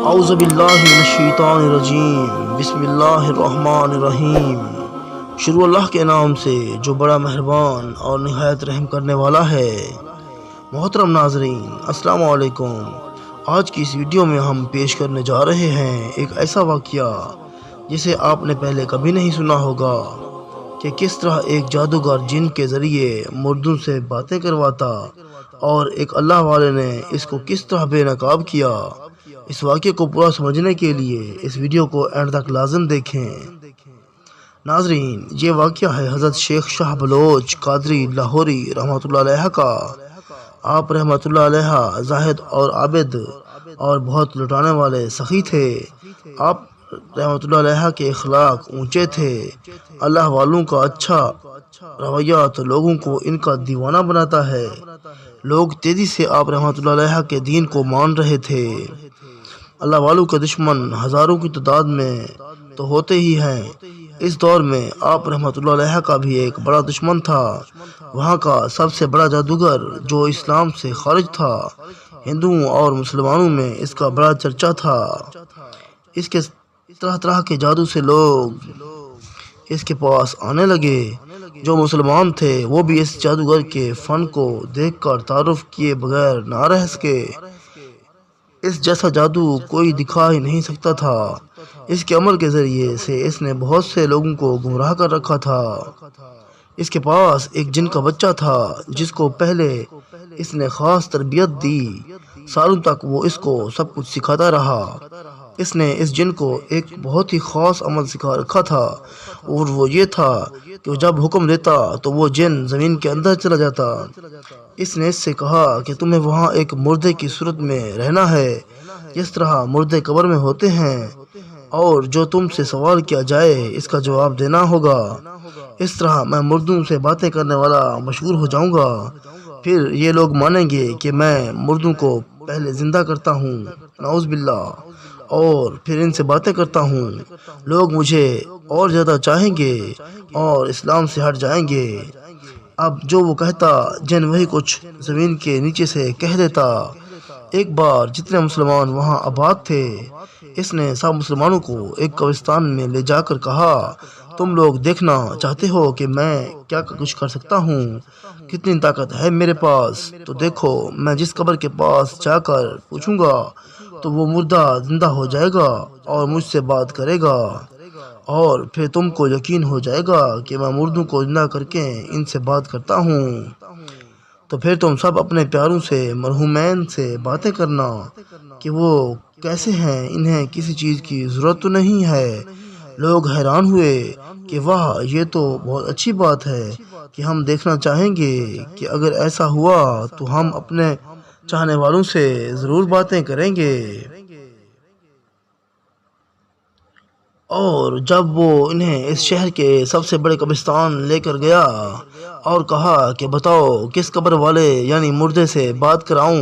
اعوذ باللہ من الشیطان الرجیم، بسم اللہ الرحمن الرحیم۔ شروع اللہ کے نام سے جو بڑا مہربان اور نہایت رحم کرنے والا ہے۔ محترم ناظرین، السلام علیکم۔ آج کی اس ویڈیو میں ہم پیش کرنے جا رہے ہیں ایک ایسا واقعہ جسے آپ نے پہلے کبھی نہیں سنا ہوگا کہ کس طرح ایک جادوگر جن کے ذریعے مردوں سے باتیں کرواتا اور ایک اللہ والے نے اس کو کس طرح بے نقاب کیا۔ اس واقعے کو پورا سمجھنے کے لیے اس ویڈیو کو اینڈ تک لازم دیکھیں۔ ناظرین، یہ واقعہ ہے حضرت شیخ شاہ بلوچ قادری لاہوری رحمۃ اللہ علیہ کا۔ آپ رحمۃ اللہ علیہ زاہد اور عابد اور بہت لٹانے والے سخی تھے۔ آپ رحمۃ اللہ علیہ کے اخلاق اونچے تھے۔ اللہ والوں کا اچھا رویہ تو لوگوں کو ان کا دیوانہ بناتا ہے۔ لوگ تیزی سے آپ رحمۃ اللہ علیہ کے دین کو مان رہے تھے۔ اللہ والوں کے دشمن ہزاروں کی تعداد میں تو ہوتے ہی ہیں۔ اس دور میں آپ رحمۃ اللہ علیہ کا بھی ایک بڑا دشمن تھا، وہاں کا سب سے بڑا جادوگر جو اسلام سے خارج تھا۔ ہندوؤں اور مسلمانوں میں اس کا بڑا چرچا تھا۔ اس کے طرح طرح کے جادو سے لوگ اس کے پاس آنے لگے۔ جو مسلمان تھے وہ بھی اس جادوگر کے فن کو دیکھ کر تعارف کیے بغیر نہ رہ سکے۔ اس جیسا جادو کوئی دکھا ہی نہیں سکتا تھا۔ اس کے عمل کے ذریعے سے اس نے بہت سے لوگوں کو گمراہ کر رکھا تھا۔ اس کے پاس ایک جن کا بچہ تھا جس کو پہلے اس نے خاص تربیت دی۔ سالوں تک وہ اس کو سب کچھ سکھاتا رہا۔ اس نے اس جن کو ایک بہت ہی خاص عمل سکھا رکھا تھا، اور وہ یہ تھا کہ جب حکم دیتا تو وہ جن زمین کے اندر چلا جاتا۔ اس نے اس سے کہا کہ تمہیں وہاں ایک مردے کی صورت میں رہنا ہے، جس طرح مردے قبر میں ہوتے ہیں، اور جو تم سے سوال کیا جائے اس کا جواب دینا ہوگا۔ اس طرح میں مردوں سے باتیں کرنے والا مشہور ہو جاؤں گا۔ پھر یہ لوگ مانیں گے کہ میں مردوں کو پہلے زندہ کرتا ہوں، نعوذ باللہ، اور پھر ان سے باتیں کرتا ہوں۔ لوگ مجھے اور زیادہ چاہیں گے اور اسلام سے ہٹ جائیں گے۔ اب جو وہ کہتا جن وہی کچھ زمین کے نیچے سے کہہ دیتا۔ ایک بار جتنے مسلمان وہاں آباد تھے، اس نے سب مسلمانوں کو ایک قبرستان میں لے جا کر کہا، تم لوگ دیکھنا چاہتے ہو کہ میں کیا کچھ کر سکتا ہوں، کتنی طاقت ہے میرے پاس، تو دیکھو میں جس قبر کے پاس جا کر پوچھوں گا تو وہ مردہ زندہ ہو جائے گا اور مجھ سے بات کرے گا، اور پھر تم کو یقین ہو جائے گا کہ میں مردوں کو زندہ کر کے ان سے بات کرتا ہوں۔ تو پھر تم سب اپنے پیاروں سے مرحومین سے باتیں کرنا کہ وہ کیسے ہیں، انہیں کسی چیز کی ضرورت تو نہیں ہے۔ لوگ حیران ہوئے کہ واہ، یہ تو بہت اچھی بات ہے کہ ہم دیکھنا چاہیں گے کہ اگر ایسا ہوا تو ہم اپنے چاہنے والوں سے ضرور باتیں کریں گے۔ اور جب وہ انہیں اس شہر کے سب سے بڑے قبرستان لے کر گیا اور کہا کہ بتاؤ کس قبر والے یعنی مردے سے بات کراؤں،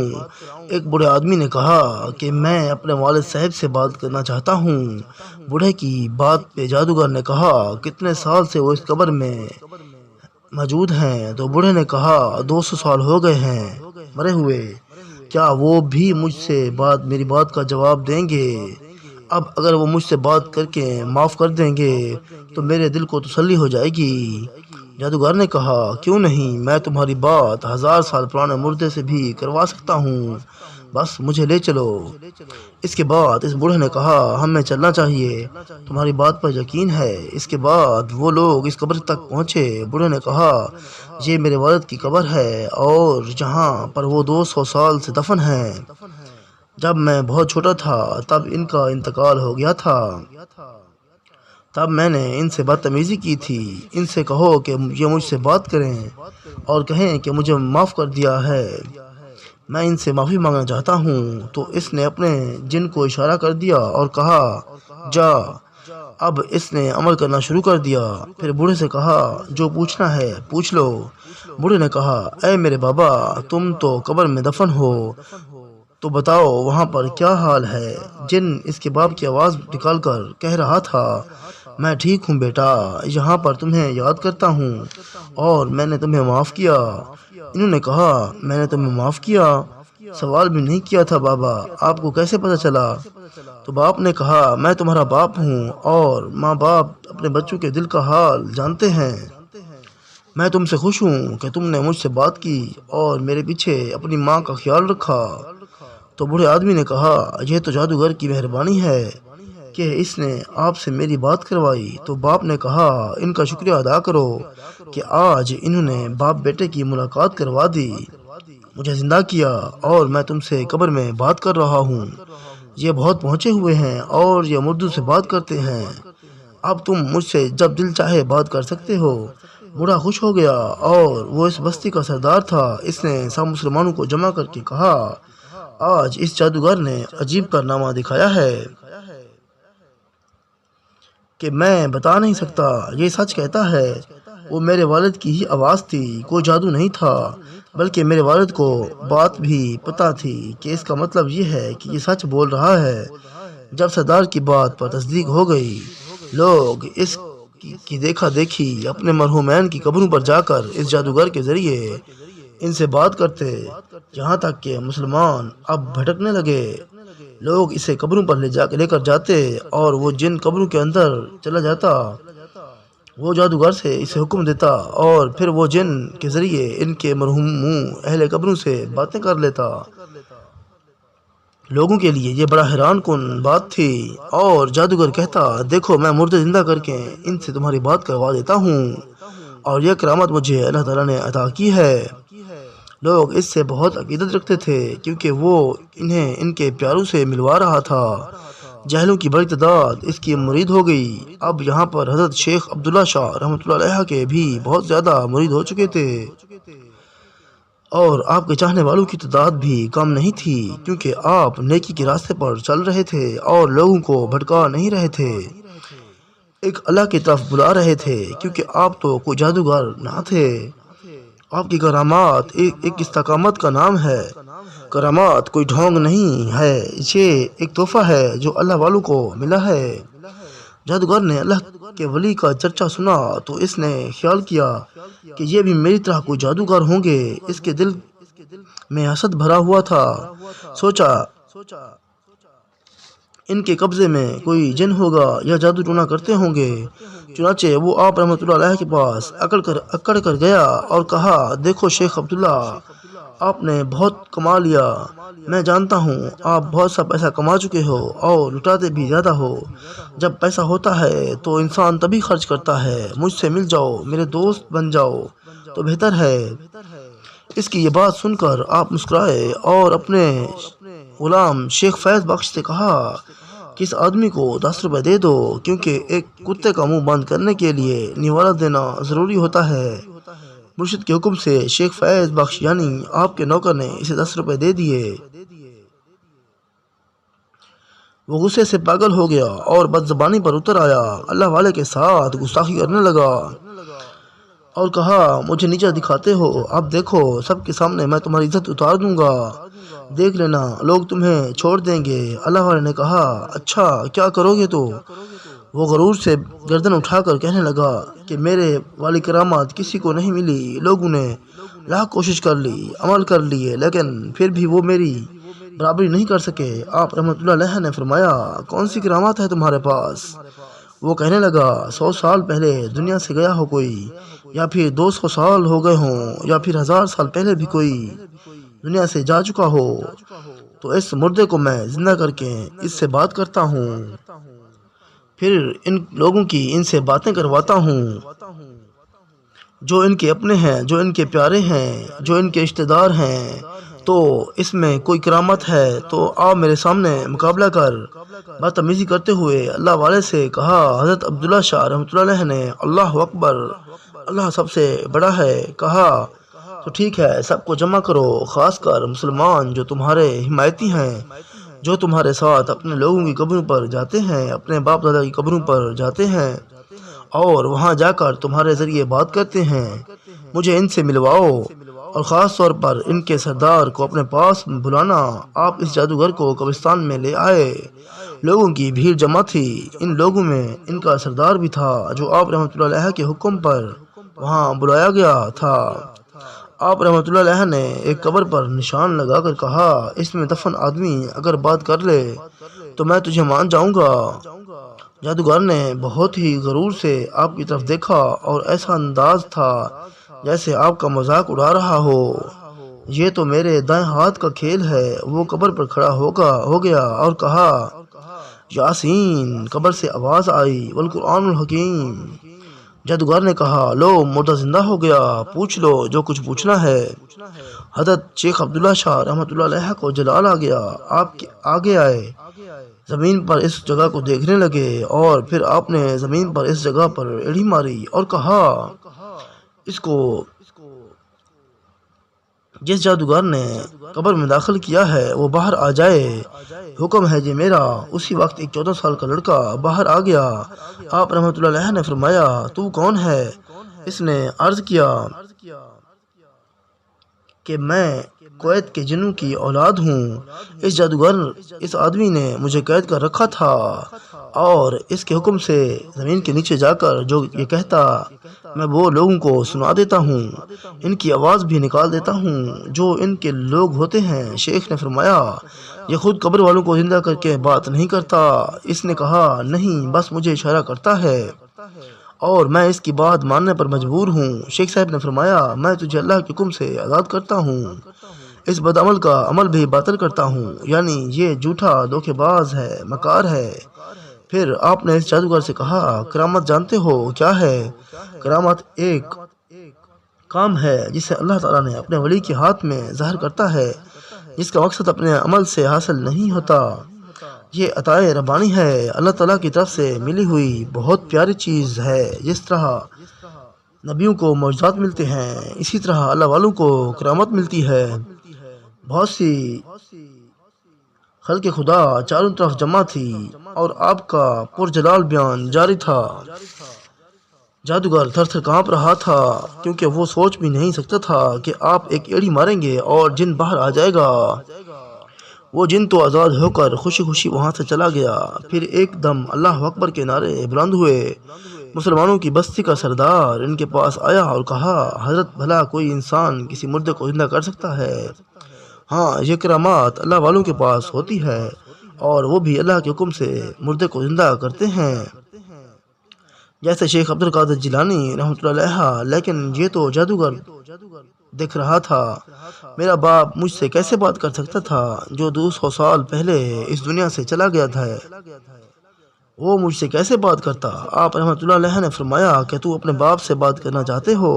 ایک بوڑھے آدمی نے کہا کہ میں اپنے والد صاحب سے بات کرنا چاہتا ہوں۔ بوڑھے کی بات پہ جادوگر نے کہا کتنے سال سے وہ اس قبر میں موجود ہیں؟ تو بوڑھے نے کہا 200 سال ہو گئے ہیں مرے ہوئے، کیا وہ بھی مجھ سے میری بات کا جواب دیں گے؟ اب اگر وہ مجھ سے بات کر کے معاف کر دیں گے تو میرے دل کو تسلی ہو جائے گی۔ جادوگر نے کہا کیوں نہیں، میں تمہاری بات 1000 سال پرانے مردے سے بھی کروا سکتا ہوں، بس مجھے لے چلو۔ اس کے بعد اس بوڑھے نے کہا ہمیں چلنا چاہیے، تمہاری بات پر یقین ہے۔ اس کے بعد وہ لوگ اس قبر تک پہنچے۔ بوڑھے نے کہا یہ میرے والد کی قبر ہے اور جہاں پر وہ 200 سال سے دفن ہیں۔ جب میں بہت چھوٹا تھا تب ان کا انتقال ہو گیا تھا، تب میں نے ان سے بدتمیزی کی تھی۔ ان سے کہو کہ یہ مجھ سے بات کریں اور کہیں کہ مجھے معاف کر دیا ہے، میں ان سے معافی مانگنا چاہتا ہوں۔ تو اس نے اپنے جن کو اشارہ کر دیا اور کہا جا۔ اب اس نے عمل کرنا شروع کر دیا۔ پھر بوڑھے سے کہا جو پوچھنا ہے پوچھ لو۔ بوڑھے نے کہا اے میرے بابا، تم تو قبر میں دفن ہو، تو بتاؤ وہاں پر کیا حال ہے؟ جن اس کے باپ کی آواز نکال کر کہہ رہا تھا میں ٹھیک ہوں بیٹا، یہاں پر تمہیں یاد کرتا ہوں اور میں نے تمہیں معاف کیا۔ انہوں نے کہا میں نے تمہیں معاف کیا؟ سوال بھی نہیں کیا تھا بابا، آپ کو کیسے پتہ چلا؟ تو باپ نے کہا میں تمہارا باپ ہوں اور ماں باپ اپنے بچوں کے دل کا حال جانتے ہیں۔ میں تم سے خوش ہوں کہ تم نے مجھ سے بات کی اور میرے پیچھے اپنی ماں کا خیال رکھا۔ تو بوڑھے آدمی نے کہا یہ تو جادوگر کی مہربانی ہے کہ اس نے آپ سے میری بات کروائی۔ تو باپ نے کہا ان کا شکریہ ادا کرو کہ آج انہوں نے باپ بیٹے کی ملاقات کروا دی، مجھے زندہ کیا اور میں تم سے قبر میں بات کر رہا ہوں۔ یہ بہت پہنچے ہوئے ہیں اور یہ مردوں سے بات کرتے ہیں، اب تم مجھ سے جب دل چاہے بات کر سکتے ہو۔ بوڑھا خوش ہو گیا اور وہ اس بستی کا سردار تھا۔ اس نے سب مسلمانوں کو جمع کر کے کہا آج اس جادوگر نے عجیب کارنامہ دکھایا ہے کہ میں بتا نہیں سکتا، یہ سچ کہتا ہے وہ میرے والد کی ہی آواز تھی، کوئی جادو نہیں تھا، بلکہ میرے والد کو بات بھی پتہ تھی کہ اس کا مطلب یہ ہے کہ یہ سچ بول رہا ہے۔ جب سردار کی بات پر تصدیق ہو گئی، لوگ اس کی دیکھا دیکھی اپنے مرحومین کی قبروں پر جا کر اس جادوگر کے ذریعے ان سے بات کرتے، یہاں تک کہ مسلمان اب بھٹکنے لگے۔ لوگ اسے قبروں پر لے کر جاتے اور وہ جن قبروں کے اندر چلا جاتا وہ جادوگر سے اسے حکم دیتا اور پھر وہ جن کے ذریعے ان کے مرحوم اہل قبروں سے باتیں کر لیتا۔ لوگوں کے لیے یہ بڑا حیران کن بات تھی اور جادوگر کہتا دیکھو میں مردے زندہ کر کے ان سے تمہاری بات کروا دیتا ہوں اور یہ کرامت مجھے اللہ تعالیٰ نے عطا کی ہے۔ لوگ اس سے بہت عقیدت رکھتے تھے کیونکہ وہ انہیں ان کے پیاروں سے ملوا رہا تھا۔ جہلوں کی بڑی تعداد اس کی مرید ہو گئی۔ اب یہاں پر حضرت شیخ عبداللہ شاہ رحمۃ اللہ علیہ کے بھی بہت زیادہ مرید ہو چکے تھے اور آپ کے چاہنے والوں کی تعداد بھی کم نہیں تھی کیونکہ آپ نیکی کے راستے پر چل رہے تھے اور لوگوں کو بھٹکا نہیں رہے تھے، ایک اللہ کی طرف بلا رہے تھے کیونکہ آپ تو کوئی جادوگر نہ تھے۔ آپ کی کرامات ایک استقامت کا نام ہے۔ کرامات کوئی ڈھونگ نہیں ہے، یہ ایک تحفہ ہے جو اللہ والوں کو ملا ہے۔ جادوگر نے اللہ کے ولی کا چرچا سنا تو اس نے خیال کیا کہ یہ بھی میری طرح کوئی جادوگر ہوں گے۔ اس کے دل میں حسد بھرا ہوا تھا، سوچا ان کے قبضے میں کوئی جن ہوگا یا جادو ٹونا کرتے ہوں گے۔ چنانچہ وہ آپ رحمۃ اللہ علیہ کے پاس اکڑ کر گیا اور کہا دیکھو شیخ عبداللہ، آپ نے بہت کما لیا، میں جانتا ہوں آپ بہت سا پیسہ کما چکے ہو اور لٹاتے بھی زیادہ ہو۔ جب پیسہ ہوتا ہے تو انسان تبھی خرچ کرتا ہے، مجھ سے مل جاؤ، میرے دوست بن جاؤ تو بہتر ہے۔ اس کی یہ بات سن کر آپ مسکرائے اور اپنے غلام شیخ فیض بخش سے کہا کہ اس آدمی کو 10 روپے دے دو کیونکہ ایک کتے کا منہ بند کرنے کے لیے نوالا دینا ضروری ہوتا ہے۔ مرشد کے حکم سے شیخ فیض بخش یعنی آپ کے نوکر نے اسے 10 روپے دے دیے۔ وہ غصے سے پاگل ہو گیا اور بد زبانی پر اتر آیا، اللہ والے کے ساتھ گستاخی کرنے لگا اور کہا مجھے نیچا دکھاتے ہو، اب دیکھو سب کے سامنے میں تمہاری عزت اتار دوں گا، دیکھ لینا لوگ تمہیں چھوڑ دیں گے۔ اللہ والے نے کہا اچھا کیا کرو گے تو؟ وہ غرور سے گردن اٹھا کر کہنے لگا کہ میرے والی کرامات کسی کو نہیں ملی، لوگوں نے لاکھ کوشش کر لی، عمل کر لیے لیکن پھر بھی وہ میری برابری نہیں کر سکے۔ آپ رحمۃ اللہ علیہ نے فرمایا کون سی کرامات ہے تمہارے پاس؟ وہ کہنے لگا 100 سال پہلے دنیا سے گیا ہو کوئی، یا پھر 200 سال ہو گئے ہوں، یا پھر 1000 سال پہلے بھی کوئی دنیا سے جا چکا ہو تو اس مردے کو میں زندہ کر کے اس سے بات کرتا ہوں، پھر ان لوگوں کی ان سے باتیں کرواتا ہوں جو ان کے اپنے ہیں، جو ان کے پیارے ہیں، جو ان کے رشتہ دار ہیں۔ تو اس میں کوئی کرامت ہے تو آپ میرے سامنے مقابلہ کر۔ بدتمیزی کرتے ہوئے اللہ والے سے کہا حضرت عبداللہ شاہ رحمۃ اللہ علیہ نے اللہ اکبر، اللہ سب سے بڑا ہے، کہا تو ٹھیک ہے سب کو جمع کرو، خاص کر مسلمان جو تمہارے حمایتی ہیں، جو تمہارے ساتھ اپنے لوگوں کی قبروں پر جاتے ہیں، اپنے باپ دادا کی قبروں پر جاتے ہیں اور وہاں جا کر تمہارے ذریعے بات کرتے ہیں، مجھے ان سے ملواؤ اور خاص طور پر ان کے سردار کو اپنے پاس بلانا۔ آپ اس جادوگر کو قبرستان میں لے آئے، لوگوں کی بھیڑ جمع تھی، ان لوگوں میں ان کا سردار بھی تھا جو آپ رحمۃ اللہ علیہ کے حکم پر وہاں بلایا گیا تھا۔ آپ رحمۃ اللہ علیہ نے ایک قبر پر نشان لگا کر کہا، اس میں دفن آدمی اگر بات کر لے تو میں تجھے مان جاؤں گا۔ جادوگر نے بہت ہی غرور سے آپ کی طرف دیکھا اور ایسا انداز تھا جیسے آپ کا مذاق اڑا رہا ہو۔ یہ تو میرے دائیں ہاتھ کا کھیل ہے۔ وہ قبر پر کھڑا ہو گیا اور کہا، یاسین۔ قبر سے آواز آئی، والقرآن الحکیم۔ جادوگر نے کہا، لو مردہ زندہ ہو گیا، پوچھ لو جو کچھ پوچھنا ہے۔ حضرت شیخ عبداللہ شاہ رحمۃ اللہ علیہ کو جلال آ گیا۔ آپ کے آگے آئے، زمین پر اس جگہ کو دیکھنے لگے اور پھر آپ نے زمین پر اس جگہ پر ایڑی ماری اور کہا، اس کو جس جادوگر نے قبر میں داخل کیا ہے وہ باہر آ جائے، حکم ہے جی میرا۔ اسی وقت ایک 14 سال کا لڑکا باہر آ گیا۔ آپ رحمۃ اللہ علیہ نے فرمایا، تو کون ہے؟ اس نے عرض کیا کہ میں کویت کے جنوں کی اولاد ہوں۔ اس آدمی نے مجھے قید کر رکھا تھا اور اس کے حکم سے زمین کے نیچے جا کر جو یہ کہتا میں وہ لوگوں کو سنا دیتا ہوں، ان کی آواز بھی نکال دیتا ہوں جو ان کے لوگ ہوتے ہیں۔ شیخ نے فرمایا، یہ خود قبر والوں کو زندہ کر کے بات نہیں کرتا۔ اس نے کہا، نہیں، بس مجھے اشارہ کرتا ہے اور میں اس کی بات ماننے پر مجبور ہوں۔ شیخ صاحب نے فرمایا، میں تجھے اللہ کے حکم سے آزاد کرتا ہوں، اس بد عمل کا عمل بھی باطل کرتا ہوں، یعنی یہ جھوٹا دھوکے باز ہے، مکار ہے۔ پھر آپ نے اس جادوگر سے کہا، کرامت جانتے ہو کیا ہے؟ کرامت ایک کام ہے جسے اللہ تعالیٰ نے اپنے ولی کے ہاتھ میں ظاہر کرتا ہے، جس کا مقصد اپنے عمل سے حاصل نہیں ہوتا۔ یہ عطائے ربانی ہے، اللہ تعالیٰ کی طرف سے ملی ہوئی بہت پیاری چیز ہے۔ جس طرح نبیوں کو معجزات ملتے ہیں، اسی طرح اللہ والوں کو کرامت ملتی ہے۔ بہت سی خلق خدا چاروں طرف جمع تھی اور آپ کا پرجلال بیان جاری تھا۔ جادوگر تھر تھر کانپ رہا تھا کیونکہ وہ سوچ بھی نہیں سکتا تھا کہ آپ ایک ایڑی ماریں گے اور جن باہر آ جائے گا۔ وہ جن تو آزاد ہو کر خوشی خوشی وہاں سے چلا گیا۔ پھر ایک دم اللہ اکبر کے نعرے بلند ہوئے۔ مسلمانوں کی بستی کا سردار ان کے پاس آیا اور کہا، حضرت بھلا کوئی انسان کسی مردے کو زندہ کر سکتا ہے؟ ہاں، یہ کرامات اللہ والوں کے پاس ہوتی ہے اور وہ بھی اللہ کے حکم سے مردے کو زندہ کرتے ہیں، جیسے شیخ عبد القادر جیلانی رحمۃ اللہ علیہ۔ لیکن یہ تو جادوگر دیکھ رہا تھا، میرا باپ مجھ سے کیسے بات کر سکتا تھا جو 200 سال پہلے اس دنیا سے چلا گیا تھا؟ وہ مجھ سے کیسے بات کرتا؟ آپ رحمۃ اللہ علیہ نے فرمایا کہ تو اپنے باپ سے بات کرنا چاہتے ہو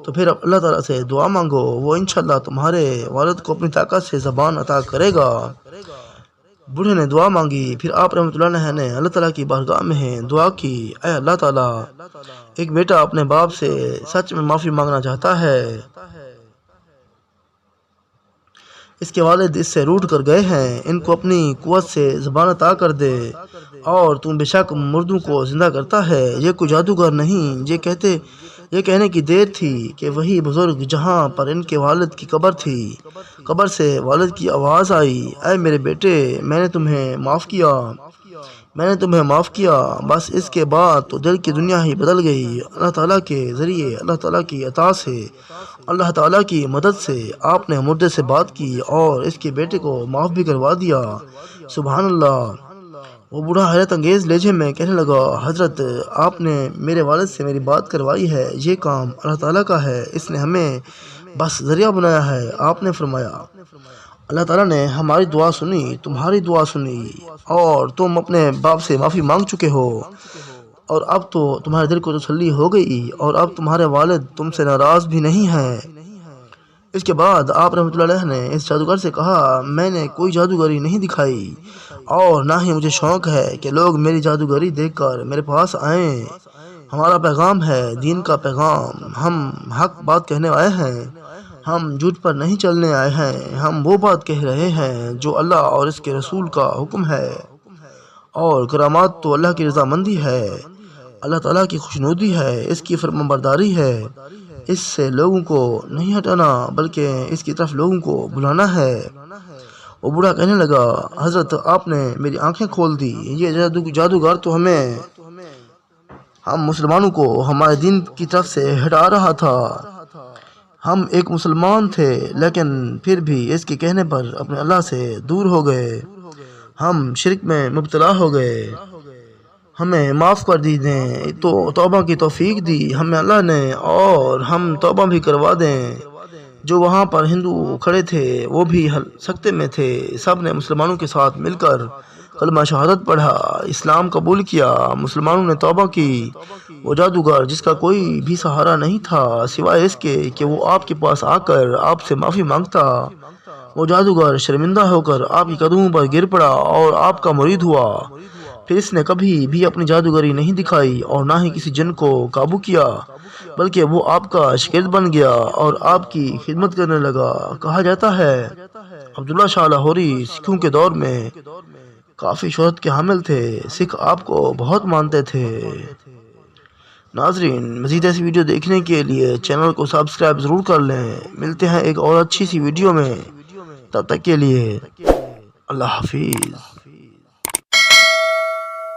تو پھر اب اللہ تعالیٰ سے دعا مانگو، وہ انشاءاللہ تمہارے والد کو اپنی طاقت سے زبان عطا کرے گا۔ بوڑھے نے دعا مانگی، پھر آپ رحمۃ اللہ علیہ نے اللہ تعالیٰ کی بارگاہ میں دعا کی، اے اللہ تعالیٰ، ایک بیٹا اپنے باپ سے سچ میں معافی مانگنا چاہتا ہے، اس کے والد اس سے روٹھ کر گئے ہیں، ان کو اپنی قوت سے زبان عطا کر دے، اور تم بے شک مردوں کو زندہ کرتا ہے، یہ کوئی جادوگر نہیں۔ یہ کہنے کی دیر تھی کہ وہی بزرگ جہاں پر ان کے والد کی قبر تھی، قبر سے والد کی آواز آئی، اے میرے بیٹے، میں نے تمہیں معاف کیا۔ بس اس کے بعد تو دل کی دنیا ہی بدل گئی۔ اللہ تعالیٰ کے ذریعے، اللہ تعالیٰ کی عطا سے، اللہ تعالیٰ کی مدد سے آپ نے مردے سے بات کی اور اس کے بیٹے کو معاف بھی کروا دیا۔ سبحان اللہ۔ وہ بوڑھا حیرت انگیز لہجے میں کہنے لگا، حضرت، آپ نے میرے والد سے میری بات کروائی ہے، یہ کام اللہ تعالیٰ کا ہے، اس نے ہمیں بس ذریعہ بنایا ہے۔ آپ نے فرمایا، اللہ تعالیٰ نے ہماری دعا سنی، تمہاری دعا سنی، اور تم اپنے باپ سے معافی مانگ چکے ہو، اور اب تو تمہارے دل کو تسلی ہو گئی، اور اب تمہارے والد تم سے ناراض بھی نہیں ہیں۔ اس کے بعد آپ رحمۃ اللہ علیہ نے اس جادوگر سے کہا، میں نے کوئی جادوگری نہیں دکھائی اور نہ ہی مجھے شوق ہے کہ لوگ میری جادوگری دیکھ کر میرے پاس آئیں۔ ہمارا پیغام ہے دین کا پیغام، ہم حق بات کہنے آئے ہیں، ہم جھوٹ پر نہیں چلنے آئے ہیں، ہم وہ بات کہہ رہے ہیں جو اللہ اور اس کے رسول کا حکم ہے، اور کرامات تو اللہ کی رضامندی ہے، اللہ تعالیٰ کی خوشنودی ہے، اس کی فرمانبرداری ہے، اس سے لوگوں کو نہیں ہٹانا بلکہ اس کی طرف لوگوں کو بلانا ہے۔ وہ بوڑھا کہنے لگا، حضرت، آپ نے میری آنکھیں کھول دی، یہ جادوگر تو ہم مسلمانوں کو ہمارے دین کی طرف سے ہٹا رہا تھا، ہم ایک مسلمان تھے لیکن پھر بھی اس کے کہنے پر اپنے اللہ سے دور ہو گئے، ہم شرک میں مبتلا ہو گئے، ہمیں معاف کر دیجئے۔ تو توبہ کی توفیق دی ہمیں اللہ نے، اور ہم توبہ بھی کروا دیں۔ جو وہاں پر ہندو کھڑے تھے وہ بھی سکتے میں تھے، سب نے مسلمانوں کے ساتھ مل کر کلمہ شہادت پڑھا، اسلام قبول کیا، مسلمانوں نے توبہ کی۔ وہ جادوگر جس کا کوئی بھی سہارا نہیں تھا سوائے اس کے کہ وہ آپ کے پاس آ کر آپ سے معافی مانگتا، وہ جادوگر شرمندہ ہو کر آپ کے قدموں پر گر پڑا اور آپ کا مرید ہوا۔ پھر اس نے کبھی بھی اپنی جادوگری نہیں دکھائی اور نہ ہی کسی جن کو قابو کیا، بلکہ وہ آپ کا شاگرد بن گیا اور آپ کی خدمت کرنے لگا۔ کہا جاتا ہے عبداللہ شاہ لاہوری سکھوں کے دور میں کافی شہرت کے حامل تھے، سکھ آپ کو بہت مانتے تھے۔ ناظرین، مزید ایسی ویڈیو دیکھنے کے لیے چینل کو سبسکرائب ضرور کر لیں۔ ملتے ہیں ایک اور اچھی سی ویڈیو میں، تب تک کے لیے اللہ حافظ۔